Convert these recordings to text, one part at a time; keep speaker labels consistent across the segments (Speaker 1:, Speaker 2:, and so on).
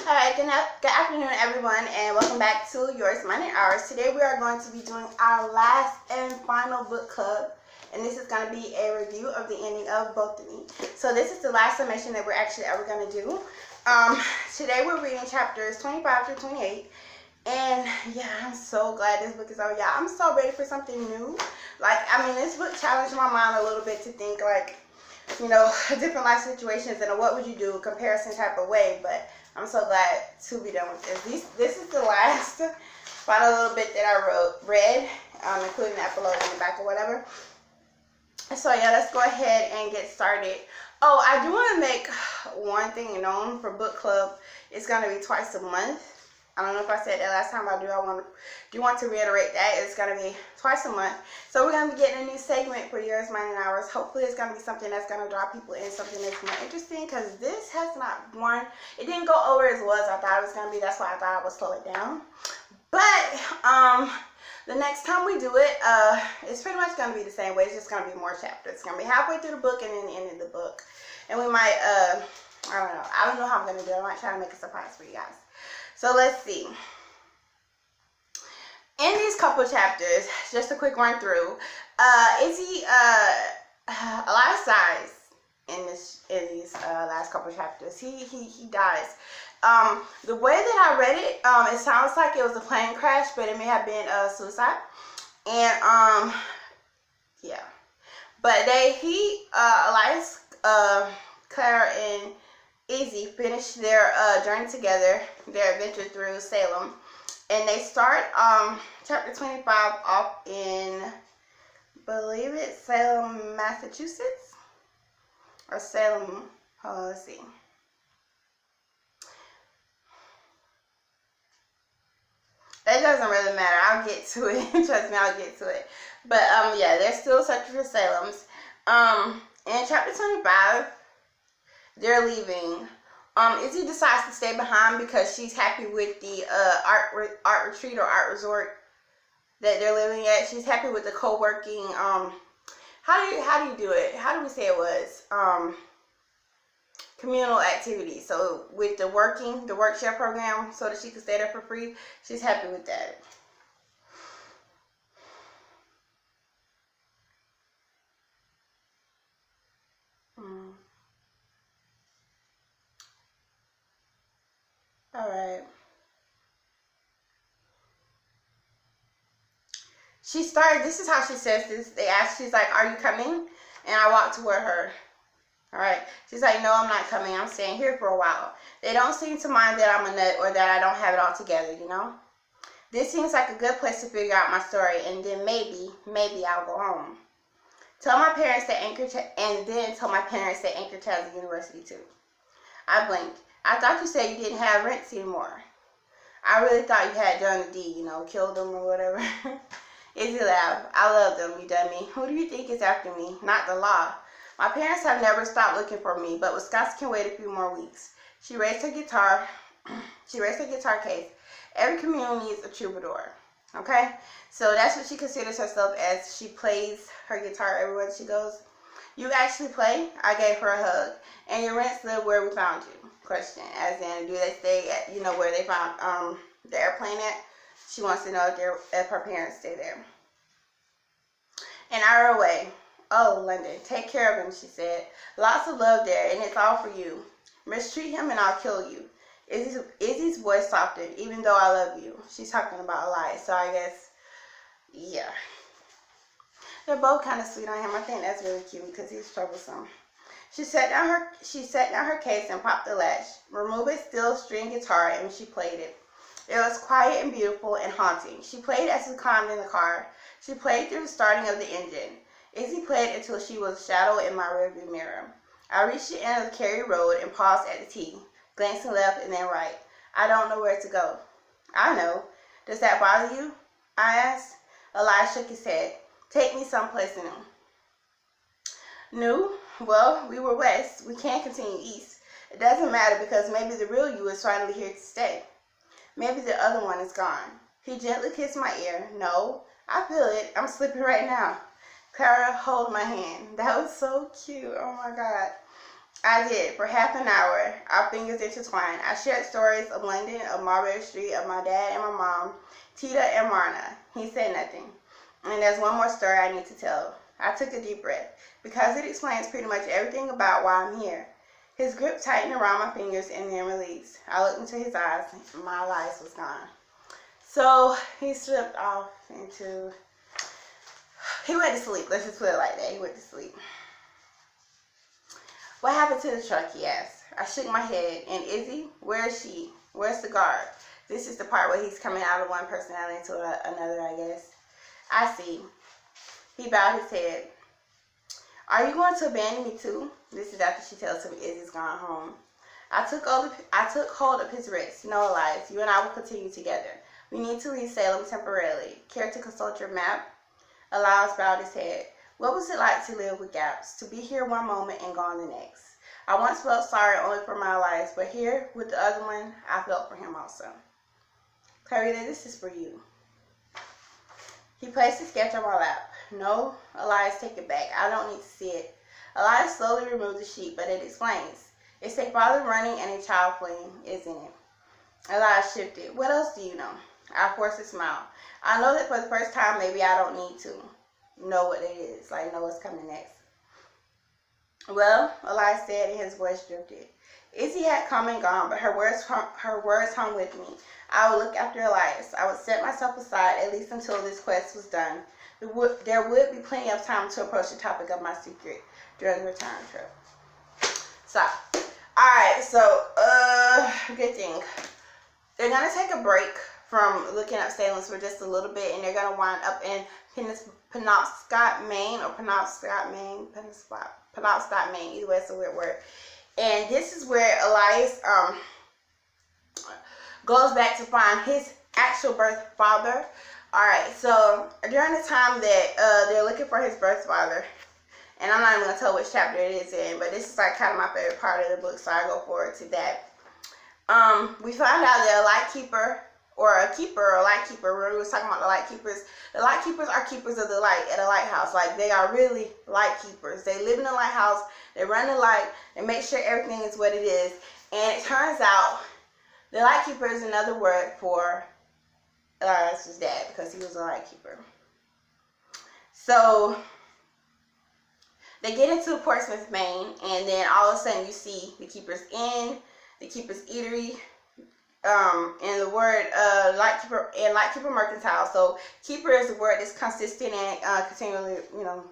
Speaker 1: Alright, good afternoon everyone, and welcome back to Yours, Mine, and Ours. Today we are going to be doing our last and final book club, and this is going to be a review of the ending of Both of Me. So this is the last submission that we're actually ever going to do. Today we're reading chapters 25 through 28, and yeah, I'm so glad this book is over. Yeah, I'm so ready for something new. This book challenged my mind a little bit to think, different life situations and what would you do, comparison type of way, but I'm so glad to be done with this. This is the last final little bit that I read, including that below in the back or whatever. So yeah, let's go ahead and get started. Oh, I do want to make one thing known for book club. It's going to be twice a month. I don't know if I said that last time. I do want to reiterate that. It's going to be twice a month. So we're going to be getting a new segment for Yours, Mine, and Ours. Hopefully it's going to be something that's going to draw people in, something that's more interesting, because this has not won. It didn't go over as well as I thought it was going to be. That's why I thought I would slow it down. But the next time we do it, it's pretty much going to be the same way. It's just going to be more chapters. It's going to be halfway through the book and then the end of the book. And we might, I don't know how I'm going to do it. I might try to make a surprise for you guys. So let's see. In these couple chapters, just a quick run through. Izzy, a lot of size in these last couple chapters. He dies. The way that I read it, it sounds like it was a plane crash, but it may have been a suicide. And yeah. But Elias, Claire, and Izzy finished their journey together, their adventure through Salem, and they start chapter 25 off in, I believe it's Salem, Massachusetts, or Salem. Hold on, let's see. It doesn't really matter. I'll get to it. Trust me, I'll get to it. But yeah, they're still searching for Salem's. In chapter 25. They're leaving. Izzy decides to stay behind because she's happy with the art retreat or art resort that they're living at. She's happy with the co-working. How do you do it? How do we say it was? Communal activity. So with the work share program, so that she could stay there for free. She's happy with that. Alright. This is how she says this. They asked, she's like, "Are you coming?" And I walked toward her. Alright. She's like, "No, I'm not coming. I'm staying here for a while." They don't seem to mind that I'm a nut or that I don't have it all together, you know? This seems like a good place to figure out my story, and then maybe I'll go home. Tell my parents that tell my parents that Anchorage has a university too. I blinked. "I thought you said you didn't have rents anymore." "I really thought you had done the deed, killed them or whatever." Izzy laughed. "I love them, you dummy. Who do you think is after me? Not the law. My parents have never stopped looking for me, but Wisconsin can wait a few more weeks." She raised her guitar. She raised her guitar case. Every community needs a troubadour. Okay? So that's what she considers herself as. She plays her guitar everywhere she goes. "You actually play?" I gave her a hug. "And your rents live where we found you?" Question, as in, do they stay at, where they found the airplane at? She wants to know if her parents stay there. "An hour away." "Oh, London. Take care of him," she said. "Lots of love there, and it's all for you. Mistreat him and I'll kill you." Izzy's voice softened. "Even though I love you." She's talking about Elias, so I guess, yeah. They're both kind of sweet on him. I think that's really cute because he's troublesome. She set down her case and popped the latch, removed a steel string guitar, and she played it. It was quiet and beautiful and haunting. She played as we climbed in the car. She played through the starting of the engine. Izzy played until she was a shadow in my rearview mirror. I reached the end of the Cary Road and paused at the T, glancing left and then right. "I don't know where to go." "I know. Does that bother you?" I asked. Elias shook his head. "Take me someplace new." "New? Well, we were west. We can't continue east. It doesn't matter because maybe the real you is finally here to stay. Maybe the other one is gone." He gently kissed my ear. "No, I feel it. I'm slipping right now." Clara held my hand. That was so cute. Oh my God. I did. For half an hour, our fingers intertwined. I shared stories of London, of Marbury Street, of my dad and my mom, Tita and Marna. He said nothing. And there's one more story I need to tell. I took a deep breath, because it explains pretty much everything about why I'm here. His grip tightened around my fingers and then released. I looked into his eyes, and my life was gone. So he slipped off into... He went to sleep. Let's just put it like that. He went to sleep. What happened to the truck, he asked. I shook my head. And Izzy? Where is she? Where's the guard? This is the part where he's coming out of one personality to another, I guess. I see. He bowed his head. Are you going to abandon me too? This is after she tells him Izzy's gone home. I took hold of his wrist. No, Elias, you and I will continue together. We need to leave Salem temporarily. Care to consult your map? Elias bowed his head. What was it like to live with gaps? To be here one moment and gone the next? I once felt sorry only for my Elias, but here, with the other one, I felt for him also. Clarita, this is for you. He placed the sketch on my lap. No, Elias, take it back. I don't need to see it. Elias slowly removed the sheet, but it explains. It's a father running and a child fleeing, isn't it? Elias shifted. What else do you know? I forced a smile. I know that for the first time, maybe I don't need to know what it is, like know what's coming next. Well, Elias said, and his voice drifted. Izzy had come and gone, but her words hung with me. I would look after Elias. I would set myself aside, at least until this quest was done. There would be plenty of time to approach the topic of my secret during the return trip. So, alright, so, good thing. They're going to take a break from looking up Salem for just a little bit, and they're going to wind up in Penobscot, Maine, or Penobscot, Maine, either way, it's a weird word. And this is where Elias goes back to find his actual birth father. Alright, so during the time that they're looking for his birth father, and I'm not even going to tell which chapter it is in, but this is like kind of my favorite part of the book, so I go forward to that. We find out that a light keeper, or a keeper, or a light keeper, remember we was talking about the light keepers. The light keepers are keepers of the light at a lighthouse. Like, they are really light keepers. They live in the lighthouse, they run the light, they make sure everything is what it is. And it turns out the light keeper is another word for Elias's dad, because he was a light keeper. So they get into Portsmouth, Maine, and then all of a sudden you see the Keeper's Inn, the Keeper's Eatery, and the word lightkeeper and lightkeeper mercantile. So keeper is a word that's consistent and continually, you know,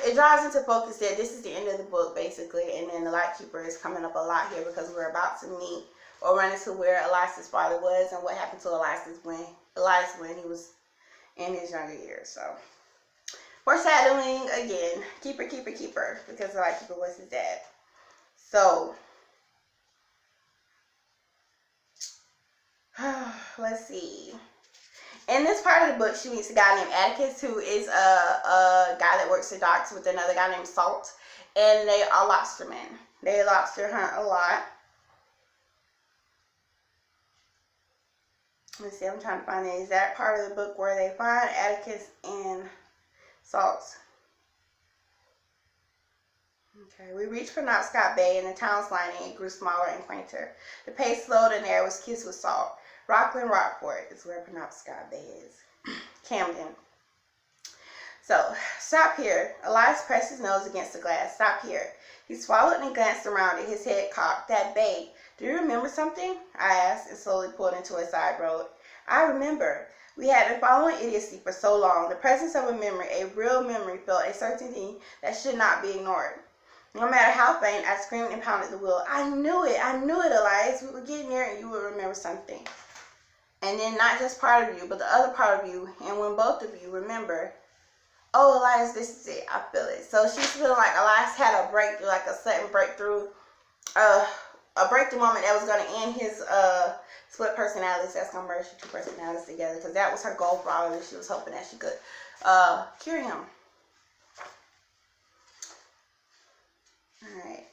Speaker 1: it draws into focus that this is the end of the book basically, and then the lightkeeper is coming up a lot here because we're about to meet or run into where Elias's father was and what happened to Elias when he was in his younger years. So foreshadowing again, keeper, because the lightkeeper was his dad. So let's see. In this part of the book, she meets a guy named Atticus, who is a guy that works the docks with another guy named Salt, and they are lobstermen. They lobster hunt a lot. Let's see, I'm trying to find the exact part of the book where they find Atticus and Salt. Okay, we reached Penobscot Bay, and the town's lining grew smaller and quainter. The pace slowed, and the air was kissed with salt. Rockport is where Penobscot Bay is. Camden. So, stop here. Elias pressed his nose against the glass. Stop here. He swallowed and glanced around it, his head cocked. That bay. Do you remember something? I asked, and slowly pulled into a side road. I remember. We had been following idiocy for so long. The presence of a memory, a real memory, felt a certainty that should not be ignored. No matter how faint, I screamed and pounded the wheel. I knew it, Elias. We would get near and you would remember something. And then not just part of you, but the other part of you, and when both of you remember, oh, Elias, this is it. I feel it. So she's feeling like Elias had a breakthrough, like a sudden breakthrough, a breakthrough moment that was going to end his split personalities. That's going to merge the two personalities together, because that was her goal for all of this. She was hoping that she could cure him. Alright.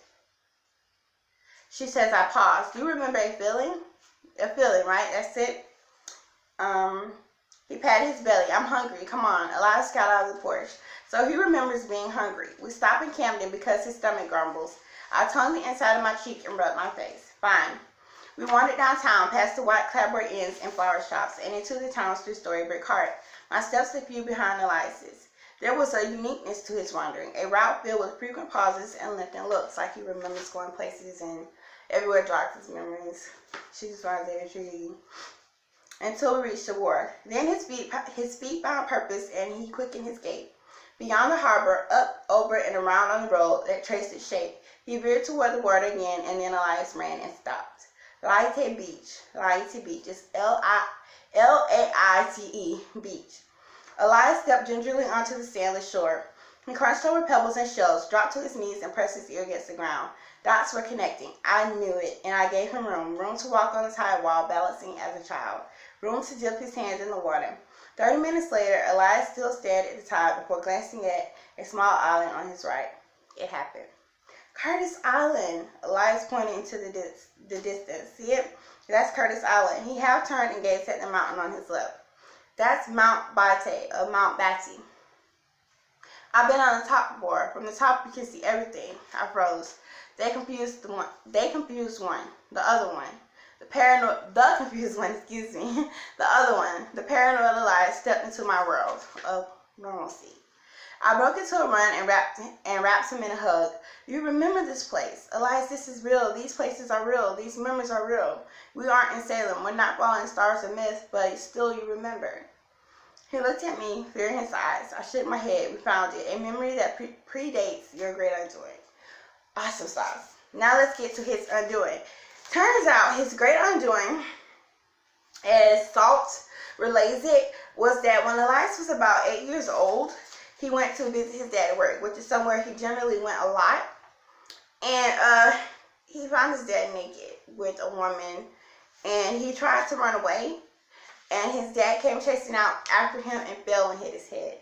Speaker 1: She says, I paused. Do you remember a feeling? A feeling, right? That's it. He patted his belly. I'm hungry. Come on. Elias got out of the porch. So he remembers being hungry. We stop in Camden because his stomach grumbles. I tongue the inside of my cheek and rub my face. Fine. We wandered downtown past the white clapboard inns and flower shops and into the town's three-story brick heart. My steps a few behind Elias's. There was a uniqueness to his wandering, a route filled with frequent pauses and lifting looks, like he remembers going places and everywhere jogs his memories. She just finds it intriguing. Until we reached the wharf. Then his feet found purpose and he quickened his gait. Beyond the harbor, up, over, and around on the road that traced its shape, he veered toward the water again, and then Elias ran and stopped. Laite Beach. It's L-A-I-T-E, beach. Elias stepped gingerly onto the sandless shore. He crunched over pebbles and shells, dropped to his knees, and pressed his ear against the ground. Dots were connecting. I knew it, and I gave him room to walk on the tide while balancing as a child, room to dip his hands in the water. 30 minutes later, Elias still stared at the tide before glancing at a small island on his right. It happened. Curtis Island, Elias pointed into the distance. See it? That's Curtis Island. He half turned and gazed at the mountain on his left. That's Mount Batty. I've been on the top before. From the top you can see everything. I froze. They confused one. The other one. The confused one, excuse me. The other one. The paranoid Elias stepped into my world of normalcy. I broke into a run and wrapped him in a hug. You remember this place. Elias, this is real. These places are real. These memories are real. We aren't in Salem. We're not following stars or myths, but still you remember. He looked at me, fear in his eyes. I shook my head. We found it. A memory that predates your great undoing. Awesome sauce. Now let's get to his undoing. Turns out his great undoing, as Salt relays it, was that when Elias was about 8 years old, he went to visit his dad at work, which is somewhere he generally went a lot. And he found his dad naked with a woman, and he tried to run away. And his dad came chasing out after him and fell and hit his head.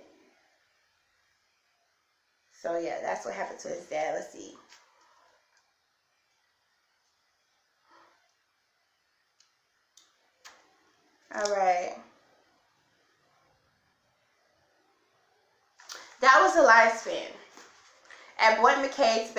Speaker 1: So yeah, that's what happened to his dad. Let's see. Alright. That was Elias Finn. At Boynton McKay's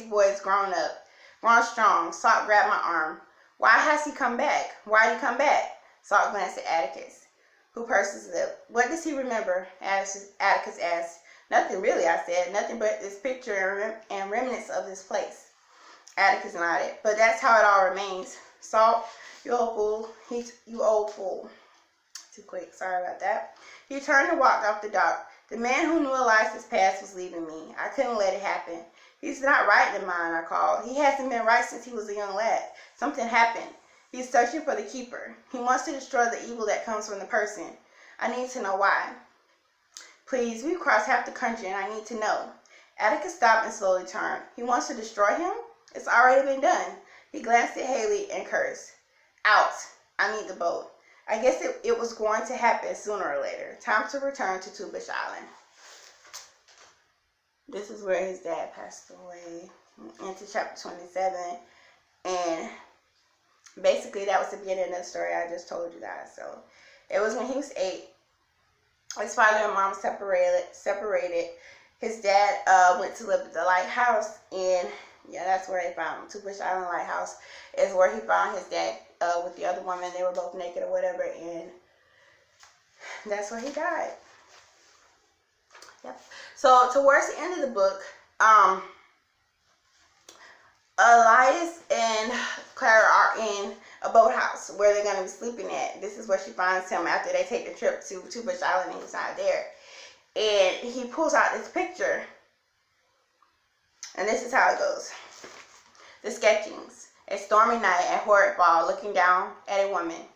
Speaker 1: boys grown up, grown strong. Salt grabbed my arm. Why has he come back? Why did he come back? Salt glanced at Atticus, who pursed his lip. What does he remember? Atticus asked. Nothing really, I said. Nothing but this picture and remnants of this place. Atticus nodded. But that's how it all remains. Salt, you old fool. You old fool. Too quick. Sorry about that. He turned and walked off the dock. The man who knew Elias's past was leaving me. I couldn't let it happen. He's not right in mine, I called. He hasn't been right since he was a young lad. Something happened. He's searching for the keeper. He wants to destroy the evil that comes from the person. I need to know why. Please, we've crossed half the country and I need to know. Atticus stopped and slowly turned. He wants to destroy him? It's already been done. He glanced at Haley and cursed. Out. I need the boat. I guess it was going to happen sooner or later. Time to return to Two Bush Island. This is where his dad passed away. Into chapter 27. And basically that was the beginning of the story I just told you guys. So it was when he was 8. His father and mom separated. His dad went to live at the lighthouse. And yeah, that's where they found him. Two Bush Island Lighthouse is where he found his dad with the other woman. They were both naked or whatever. And that's where he died. Yep. So towards the end of the book, Elias and Clara are in a boathouse where they're going to be sleeping at. This is where she finds him after they take the trip to Two Bush Island and he's not there. And he pulls out this picture. And this is how it goes. The sketchings. A stormy night at horrid fall, looking down at a woman.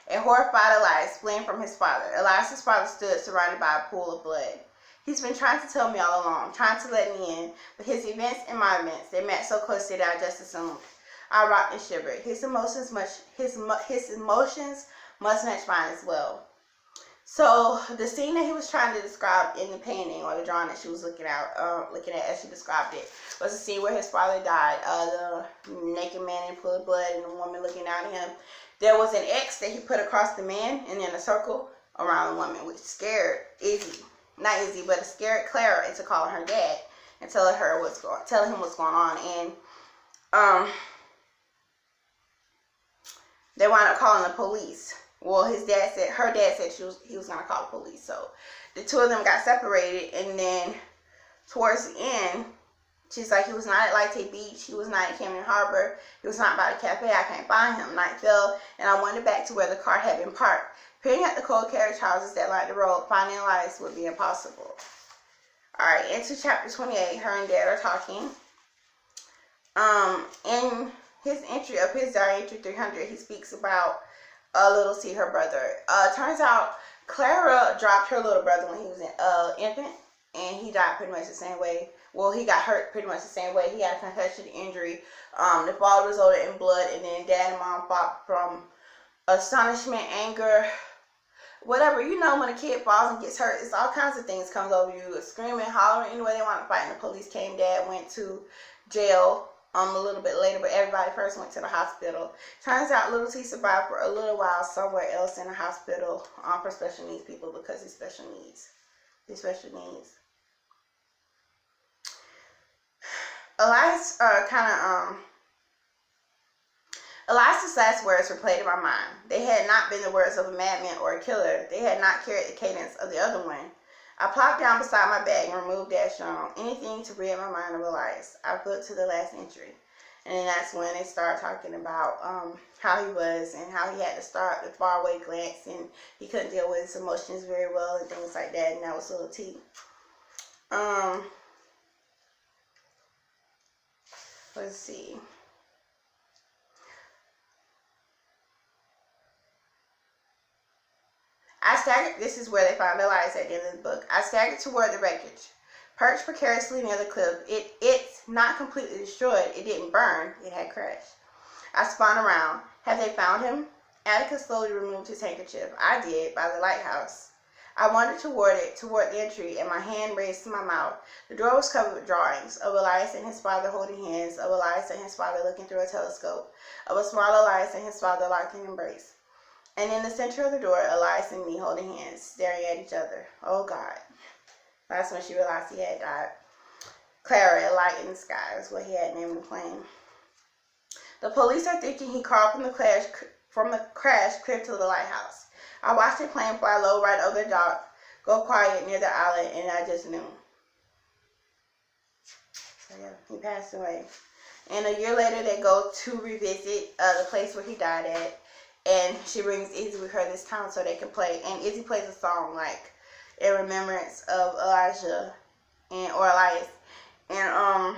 Speaker 1: A horrified Elias fleeing from his father. Elias's father stood surrounded by a pool of blood. He's been trying to tell me all along, trying to let me in, but his events and my events, they met so closely that I just assumed. I rocked and shivered. His emotions must match mine as well. So the scene that he was trying to describe in the painting or the drawing that she was looking at as she described it was the scene where his father died. The naked man in pool of blood and the woman looking down at him. there was an X that he put across the man and then a circle around the woman, which scared Izzy. Not Izzy, but it scared Clara into calling her dad and telling him what's going on. And they wound up calling the police. Well, her dad said he was gonna call the police. So the two of them got separated, and then towards the end, she's like, he was not at Latte Beach, he was not at Camden Harbor, he was not by the cafe, I can't find him. Night fell, and I wandered back to where the car had been parked. Peering at the cold carriage houses that lined the road, finding Elias would be impossible. Alright, into chapter 28, her and Dad are talking. In his entry of his diary, entry 300, he speaks about little T, her brother. Turns out Clara dropped her little brother when he was an infant, and he died pretty much the same way. Well, he got hurt pretty much the same way. He had a concussion injury. The fall resulted in blood, and then Dad and Mom fought from astonishment, anger, whatever. You know, when a kid falls and gets hurt, it's all kinds of things comes over you. Screaming, hollering, anyway they want to fight, and the police came. Dad went to jail a little bit later, but everybody first went to the hospital. Turns out little T survived for a little while somewhere else in the hospital for special needs people because he's special needs. He's special needs. Elias's last words were played in my mind. They had not been the words of a madman or a killer. They had not carried the cadence of the other one. I plopped down beside my bag and removed Dash on. Anything to rid my mind of Elias. I flipped to the last entry. And then that's when they started talking about how he was and how he had to start with faraway glance and he couldn't deal with his emotions very well and things like that. And that was little T. Let's see. I staggered. This is where they found Elias at the end of the book. I staggered toward the wreckage. Perched precariously near the cliff, it's not completely destroyed. It didn't burn. It had crashed. I spun around. Have they found him? Atticus slowly removed his handkerchief. I did, by the lighthouse. I wandered toward the entry, and my hand raised to my mouth. The door was covered with drawings of Elias and his father holding hands, of Elias and his father looking through a telescope, of a small Elias and his father locked in embrace. And in the center of the door, Elias and me holding hands, staring at each other. Oh, God. That's when she realized he had died. Clara, a light in the sky, is what he had named the plane. The police are thinking he crawled from the crash clear to the lighthouse. I watched the plane fly low right over the dock, go quiet near the island, and I just knew. So yeah, he passed away. And a year later, they go to revisit the place where he died at. And she brings Izzy with her this time so they can play. And Izzy plays a song like in remembrance of Elijah or Elias. And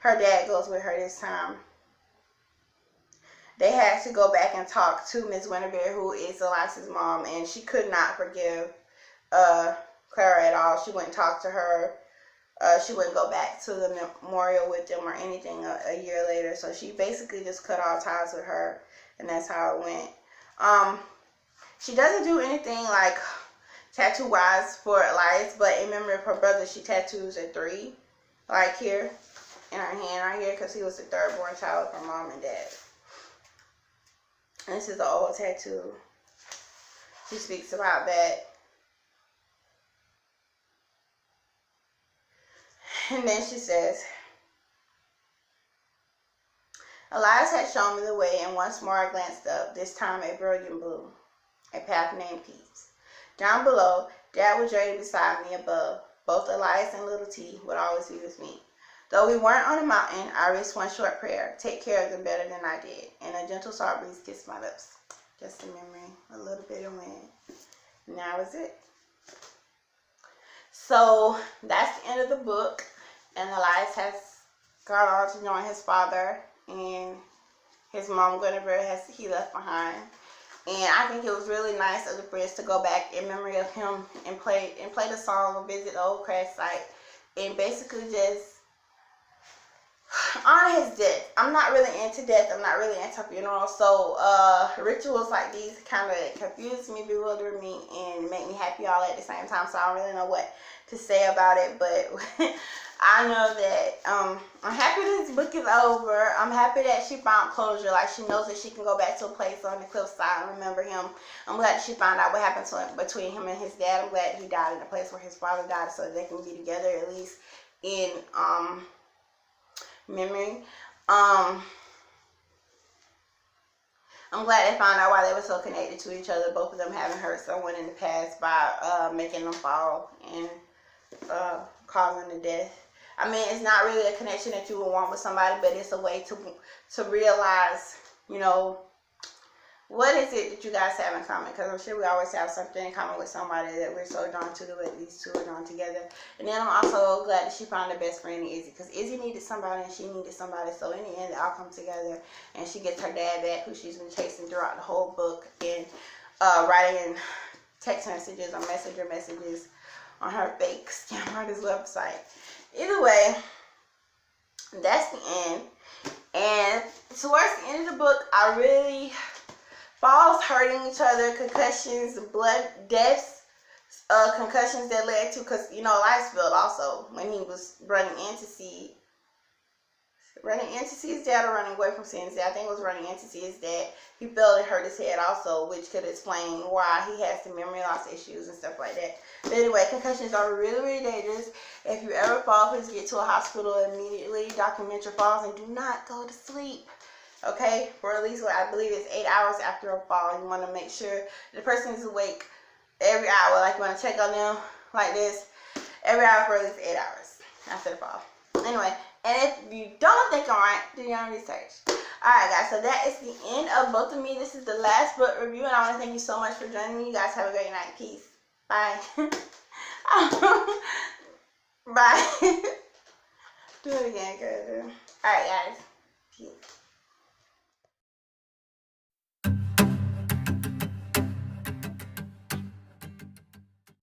Speaker 1: her dad goes with her this time. They had to go back and talk to Miss Winterberry, who is Elias's mom, and she could not forgive Clara at all. She wouldn't talk to her. She wouldn't go back to the memorial with them or anything a year later. So she basically just cut all ties with her. And that's how it went. She doesn't do anything like tattoo-wise for Elias, but in memory of her brother, she tattoos a 3, like here, in her hand right here, because he was the third born child of her mom and dad. And this is the old tattoo. She speaks about that. And then she says, Elias had shown me the way, and once more I glanced up, this time a brilliant blue, a path named Peace. Down below, Dad was journeying beside me above. Both Elias and little T would always be with me. Though we weren't on a mountain, I raised one short prayer, take care of them better than I did, and a gentle soft breeze kissed my lips. Just a memory, a little bit of wind. And that was it. So that's the end of the book, and Elias has gone on to join his father, and his mom, Guinevere, he left behind. And I think it was really nice of the friends to go back in memory of him and play the song or visit the old crash site and basically just honor his death. I'm not really into death. I'm not really into funerals. So rituals like these kind of confuse me, bewilder me, and make me happy all at the same time. So I don't really know what to say about it. But I know that I'm happy this book is over. I'm happy that she found closure. Like, she knows that she can go back to a place on the cliffside and remember him. I'm glad she found out what happened to him, between him and his dad. I'm glad he died in a place where his father died, so they can be together at least in memory. I'm glad they found out why they were so connected to each other. Both of them having hurt someone in the past by making them fall and causing the death. I mean, it's not really a connection that you would want with somebody, but it's a way to realize, you know, what is it that you guys have in common? Because I'm sure we always have something in common with somebody that we're so drawn to, that these two are drawn together. And then I'm also glad that she found her best friend in Izzy, because Izzy needed somebody and she needed somebody. So in the end, they all come together, and she gets her dad back, who she's been chasing throughout the whole book, and writing text messages or messenger messages on her fake scam artist website. Either way, that's the end. And towards the end of the book, I really... falls hurting each other, concussions, blood, deaths, concussions that led to, because, you know, life spilled also when he was running in to see his dad, or running away from seeing his dad. I think it was running in to see his dad. He fell and hurt his head also, which could explain why he has some memory loss issues and stuff like that. But anyway, concussions are really, really dangerous. If you ever fall, please get to a hospital immediately. Document your falls and do not go to sleep. Okay, for at least, I believe it's 8 hours after a fall. You want to make sure the person is awake every hour. Like, you want to check on them like this every hour for at least 8 hours after the fall. Anyway, and if you don't think I'm right, do your own research. Alright, guys, so that is the end of both of me. This is the last book review, and I want to thank you so much for joining me. You guys have a great night. Peace. Bye. Bye. Do it again, girl. Alright, guys. Peace.